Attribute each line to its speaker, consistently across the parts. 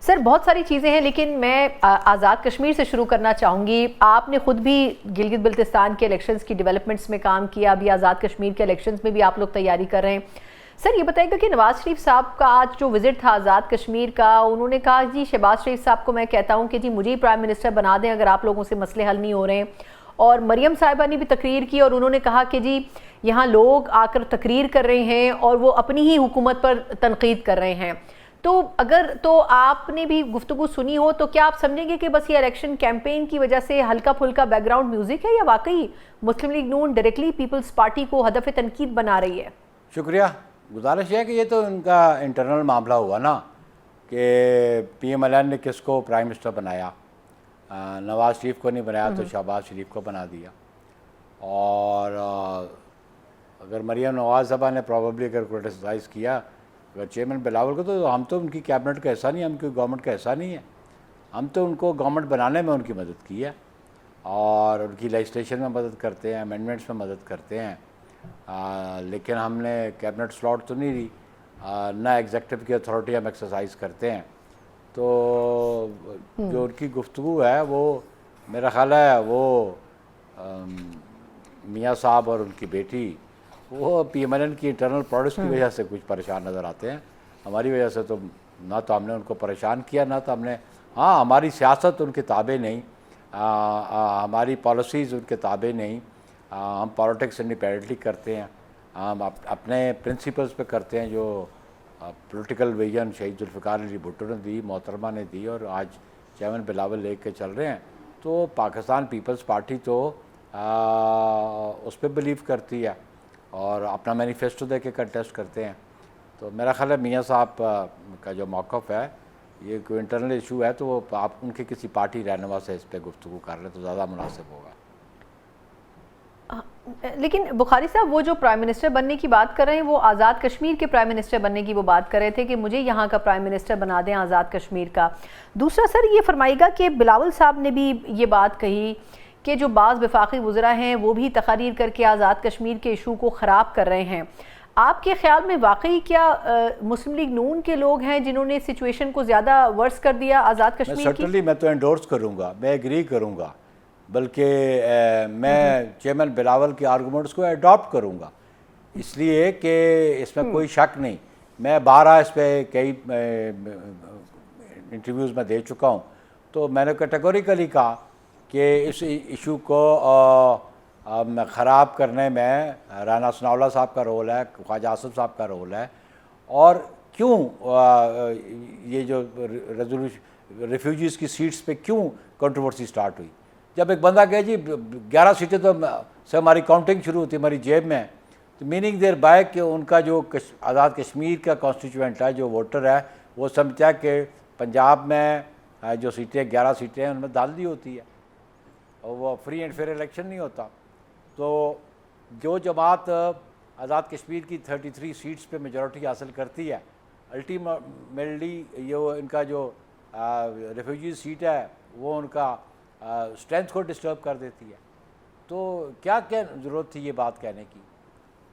Speaker 1: سر بہت ساری چیزیں ہیں، لیکن میں آزاد کشمیر سے شروع کرنا چاہوں گی. آپ نے خود بھی گلگت بلتستان کے الیکشنز کی ڈیولپمنٹس میں کام کیا، ابھی آزاد کشمیر کے الیکشنز میں بھی آپ لوگ تیاری کر رہے ہیں. سر یہ بتائیے گا کہ نواز شریف صاحب کا آج جو وزٹ تھا آزاد کشمیر کا، انہوں نے کہا جی شہباز شریف صاحب کو میں کہتا ہوں کہ جی مجھے ہی پرائم منسٹر بنا دیں اگر آپ لوگوں سے مسئلے حل نہیں ہو رہے ہیں. اور مریم صاحبہ نے بھی تقریر کی اور انہوں نے کہا کہ جی یہاں لوگ آ کر تقریر کر رہے ہیں اور وہ اپنی ہی حکومت پر تنقید کر رہے ہیں. تو آپ نے بھی گفتگو سنی ہو تو کیا آپ سمجھیں گے کہ بس یہ الیکشن کیمپین کی وجہ سے ہلکا پھلکا بیک گراؤنڈ میوزک ہے، یا واقعی مسلم لیگ نون ڈائریکٹلی پیپلز پارٹی کو ہدف تنقید بنا رہی ہے؟
Speaker 2: شکریہ. گزارش ہے کہ یہ تو ان کا انٹرنل معاملہ ہوا نا کہ پی ایم ایل این نے کس کو پرائم منسٹر بنایا. نواز شریف کو نہیں بنایا تو شہباز شریف کو بنا دیا. اور اگر مریم نواز صاحبہ نے پرابیبلی اگر کرٹیسائز کیا اگر چیئرمین بلاول کو، تو ہم تو ان کی کیبنٹ کا حصہ نہیں، ہم کی گورنمنٹ کا حصہ نہیں ہے. ہم تو ان کو گورنمنٹ بنانے میں ان کی مدد کی ہے اور ان کی لیجسلیشن میں مدد کرتے ہیں، امینڈمنٹس میں مدد کرتے ہیں. لیکن ہم نے کیبنٹ سلاٹ تو نہیں دی، نہ ایگزیکٹو کی اتھارٹی ہم ایکسرسائز کرتے ہیں. تو جو ان کی گفتگو ہے وہ میرا خیال ہے وہ میاں صاحب اور ان کی بیٹی وہ پی ایم ایل این کی انٹرنل پالیٹکس کی وجہ سے کچھ پریشان نظر آتے ہیں. ہماری وجہ سے تو نہ تو ہم نے ان کو پریشان کیا، نہ تو ہم نے ہماری سیاست ان کے تابع نہیں، ہماری پالیسیز ان کے تابع نہیں. ہم پالیٹکس انڈیپینڈنٹلی کرتے ہیں، ہم اپنے پرنسپلز پہ کرتے ہیں جو پولیٹیکل ویژن شہید ذوالفقار علی بھٹو نے دی، محترمہ نے دی اور آج چیئرمین بلاول لے کے چل رہے ہیں. تو پاکستان پیپلز پارٹی تو اس پہ بلیو کرتی ہے اور اپنا مینیفیسٹو دے کے کنٹیسٹ کرتے ہیں. تو میرا خیال ہے میاں صاحب کا جو موقف ہے یہ کوئی انٹرنل ایشو ہے تو وہ آپ ان کے کسی پارٹی رہنما سے اس پہ گفتگو کر لیں تو زیادہ مناسب ہوگا.
Speaker 1: لیکن بخاری صاحب وہ جو پرائم منسٹر بننے کی بات کر رہے ہیں وہ آزاد کشمیر کے پرائم منسٹر بننے کی وہ بات کر رہے تھے کہ مجھے یہاں کا پرائم منسٹر بنا دیں آزاد کشمیر کا. دوسرا سر یہ فرمائیے گا کہ بلاول صاحب نے بھی یہ بات کہی کہ جو بعض وفاقی وزراء ہیں وہ بھی تقاریر کر کے آزاد کشمیر کے ایشو کو خراب کر رہے ہیں. آپ کے خیال میں واقعی کیا مسلم لیگ نون کے لوگ ہیں جنہوں نے سچویشن کو زیادہ ورس کر دیا آزاد کشمیر کی؟
Speaker 2: میں تو انڈورس کروں گا، میں ایگری کروں گا، بلکہ میں چیئرمین بلاول کے آرگومنٹس کو اڈاپٹ کروں گا، اس لیے کہ اس میں کوئی شک نہیں. میں 12 اس پہ کئی انٹرویوز میں دے چکا ہوں. تو میں نے کیٹیگوریکلی کہا کہ اس ایشو کو خراب کرنے میں رانا ثناءاللہ صاحب کا رول ہے، خواجہ آصف صاحب کا رول ہے. اور کیوں یہ جو ریفیوجیز کی سیٹس پہ کیوں کنٹروورسی سٹارٹ ہوئی؟ جب ایک بندہ کہے جی 11 سیٹیں تو سے ہماری کاؤنٹنگ شروع ہوتی ہے ہماری جیب میں، تو میننگ دیر بائی کہ ان کا جو آزاد کشمیر کا کانسٹیچوئنٹ ہے جو ووٹر ہے وہ سمجھتا ہے کہ پنجاب میں جو سیٹیں 11 سیٹیں ہیں ان میں دھاندلی ہوتی ہے اور وہ فری اینڈ فیئر الیکشن نہیں ہوتا. تو جو جماعت آزاد کشمیر کی 33 سیٹس پہ میجورٹی حاصل کرتی ہے الٹیمیٹلی یہ ان کا جو ریفیوجیز سیٹ ہے وہ ان کا اسٹرینتھ کو ڈسٹرب کر دیتی ہے. تو کیا ضرورت تھی یہ بات کہنے کی؟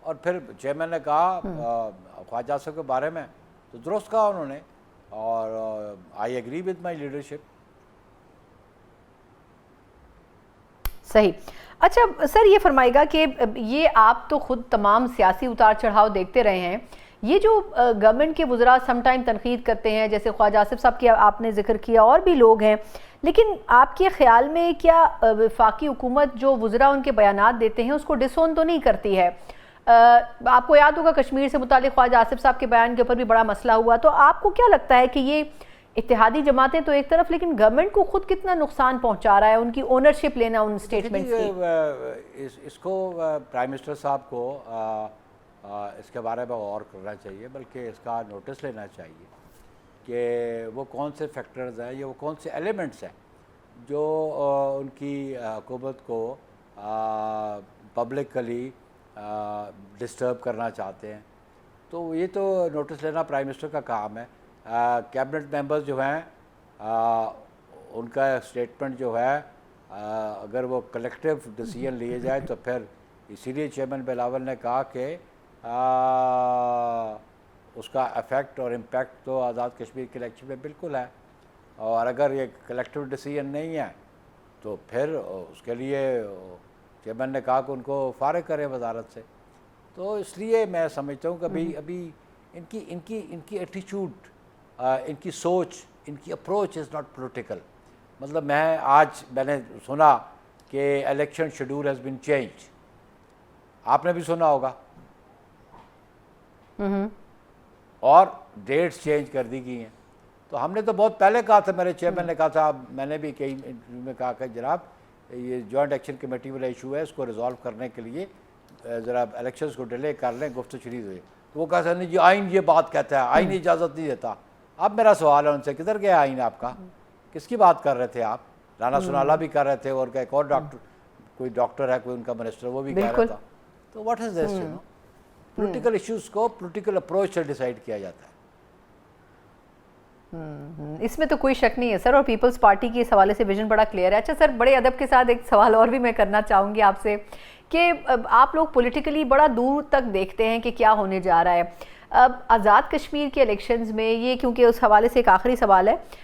Speaker 2: اور پھر چیئرمین نے کہا خواجہ آصف کے بارے میں تو درست کہا انہوں نے، اور I agree with my leadership.
Speaker 1: صحیح. اچھا سر یہ فرمائے گا کہ یہ آپ تو خود تمام سیاسی اتار چڑھاؤ دیکھتے رہے ہیں، یہ جو گورنمنٹ کے وزراء سم ٹائم تنقید کرتے ہیں جیسے خواجہ آصف صاحب کی آپ نے ذکر کیا اور بھی لوگ ہیں، لیکن آپ کے خیال میں کیا وفاقی حکومت جو وزراء ان کے بیانات دیتے ہیں اس کو ڈس اون تو نہیں کرتی ہے؟ آپ کو یاد ہوگا کشمیر سے متعلق خواجہ آصف صاحب کے بیان کے اوپر بھی بڑا مسئلہ ہوا. تو آپ کو کیا لگتا ہے کہ یہ اتحادی جماعتیں تو ایک طرف لیکن گورنمنٹ کو خود کتنا نقصان پہنچا رہا ہے ان کی اونرشپ لینا ان سٹیٹمنٹس کی؟
Speaker 2: اس کو پرائم منسٹر صاحب کو اس کے بارے میں غور کرنا چاہیے، بلکہ اس کا نوٹس لینا چاہیے کہ وہ کون سے فیکٹرز ہیں یا وہ کون سے ایلیمنٹس ہیں جو ان کی حکومت کو پبلکلی ڈسٹرب کرنا چاہتے ہیں. تو یہ تو نوٹس لینا پرائم منسٹر کا کام ہے. کیبنٹ ممبرز جو ہیں ان کا اسٹیٹمنٹ جو ہے اگر وہ کلیکٹیو ڈیسیژن لیے جائے تو پھر اسی لیے چیئرمین بلاول نے کہا کہ اس کا افیکٹ اور امپیکٹ تو آزاد کشمیر کے الیکشن میں بالکل ہے. اور اگر یہ کلیکٹیو ڈیسیجن نہیں ہے تو پھر اس کے لیے چیئرمین نے کہا کہ ان کو فارغ کریں وزارت سے. تو اس لیے میں سمجھتا ہوں کہ ابھی ان کی ایٹیچیوڈ، ان کی سوچ، ان کی اپروچ از ناٹ پولیٹیکل. مطلب میں نے سنا کہ election schedule has been change, آپ نے بھی سنا ہوگا، اور ڈیٹس چینج کر دی گئی ہیں. تو ہم نے تو بہت پہلے کہا تھا، میرے چیئرمین نے کہا تھا، میں نے بھی کئی انٹرویو میں کہا کہ جناب یہ جوائنٹ ایکشن کمیٹی والا ایشو ہے، اس کو ریزالو کرنے کے لیے ذرا الیکشنز کو ڈیلے کر لیں، گفت و شنید ہوئی. تو وہ کہا نہیں جی آئین یہ بات کہتا ہے، آئین اجازت نہیں دیتا. اب میرا سوال ہے ان سے، کدھر گیا آئین آپ کا؟ کس کی بات کر رہے تھے آپ؟ رانا سونالا بھی کر رہے تھے، اور ایک اور ڈاکٹر، کوئی ڈاکٹر ہے کوئی ان کا منسٹر، وہ بھی کہہ رہا تھا. تو what is this, you know, political issues کو پولیٹیکل اپروچ سے ڈیسائیڈ کیا جاتا ہے.
Speaker 1: اس میں تو کوئی شک نہیں ہے سر، اور پیپلز پارٹی کی اس حوالے سے ویژن بڑا کلیئر ہے. اچھا سر، بڑے ادب کے ساتھ ایک سوال اور بھی میں کرنا چاہوں گی آپ سے کہ آپ لوگ پولیٹیکلی بڑا دور تک دیکھتے ہیں کہ کیا ہونے جا رہا ہے. اب آزاد کشمیر کے الیکشنز میں یہ، کیونکہ اس حوالے سے ایک آخری سوال ہے،